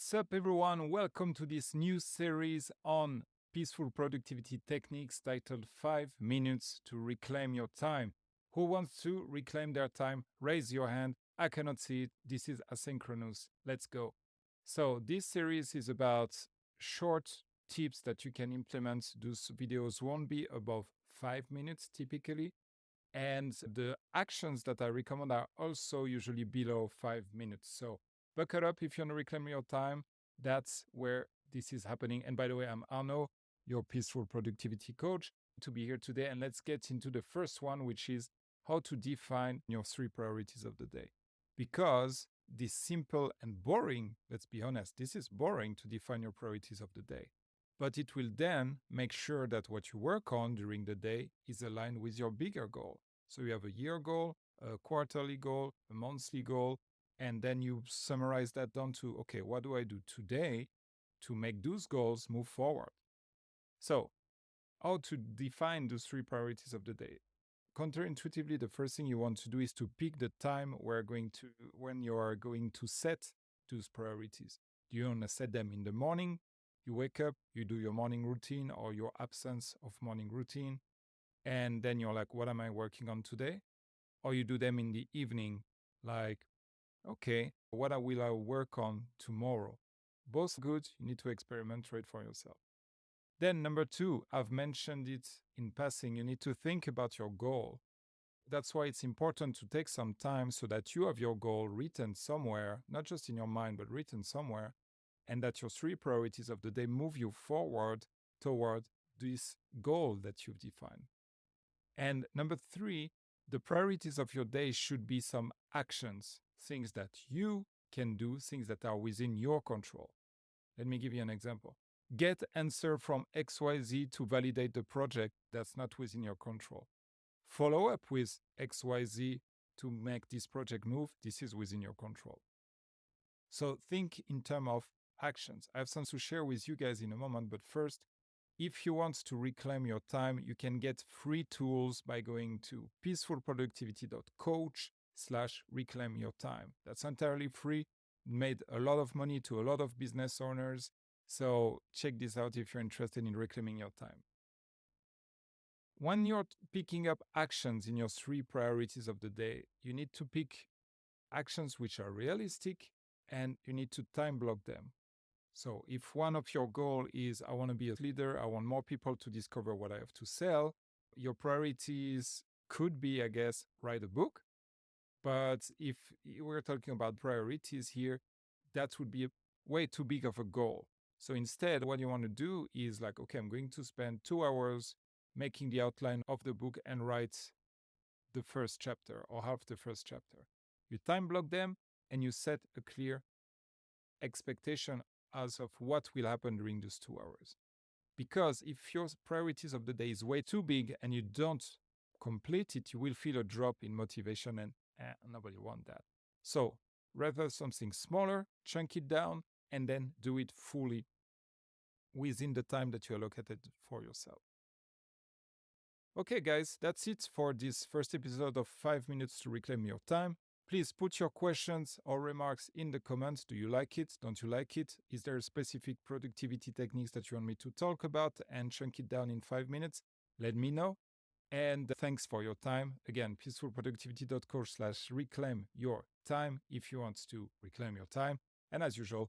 What's up, everyone? Welcome to this new series on peaceful productivity techniques titled 5 Minutes to Reclaim Your Time. Who wants to reclaim their time? Raise your hand. I cannot see it. This is asynchronous. Let's go. So, this series is about short tips that you can implement. Those videos won't be above 5 minutes typically. And the actions that I recommend are also usually below 5 minutes. So, buckle up if you want to reclaim your time. That's where this is happening. And by the way, I'm Arnaud, your peaceful productivity coach, to be here today. And let's get into the first one, which is how to define your 3 priorities of the day. Because this simple and boring, let's be honest, this is boring to define your priorities of the day. But it will then make sure that what you work on during the day is aligned with your bigger goal. So you have a year goal, a quarterly goal, a monthly goal, and then you summarize that down to, okay, what do I do today to make those goals move forward? So, how to define those 3 priorities of the day? Counterintuitively, the first thing you want to do is to pick the time when you are going to set those priorities. Do you want to set them in the morning? You wake up, you do your morning routine or your absence of morning routine, and then you're like, what am I working on today? Or you do them in the evening, like, okay, what will I work on tomorrow? Both good, you need to experiment it for yourself. Then number 2, I've mentioned it in passing, you need to think about your goal. That's why it's important to take some time so that you have your goal written somewhere, not just in your mind, but written somewhere, and that your 3 priorities of the day move you forward toward this goal that you've defined. And number 3, the priorities of your day should be some actions, things that you can do, things that are within your control. Let me give you an example. Get answer from XYZ to validate the project that's not within your control. Follow up with XYZ to make this project move. This is within your control. So think in terms of actions. I have some to share with you guys in a moment, but first, if you want to reclaim your time, you can get free tools by going to peacefulproductivity.coach/reclaim your time. That's entirely free, made a lot of money to a lot of business owners. So check this out if you're interested in reclaiming your time. When you're picking up actions in your 3 priorities of the day, you need to pick actions which are realistic and you need to time block them. So if one of your goals is, I want to be a leader, I want more people to discover what I have to sell, your priorities could be, I guess, write a book. But if we're talking about priorities here, that would be way too big of a goal. So instead, what you want to do is like, okay, I'm going to spend 2 hours making the outline of the book and write the first chapter or half the first chapter. You time block them and you set a clear expectation as of what will happen during those 2 hours. Because if your priorities of the day is way too big and you don't complete it, you will feel a drop in motivation and nobody wants that. So rather something smaller, chunk it down, and then do it fully within the time that you allocated for yourself. Okay, guys, that's it for this first episode of 5 Minutes to Reclaim Your Time. Please put your questions or remarks in the comments. Do you like it? Don't you like it? Is there specific productivity techniques that you want me to talk about and chunk it down in 5 minutes? Let me know. And thanks for your time. Again, peacefulproductivity.coach/reclaim your time if you want to reclaim your time. And as usual,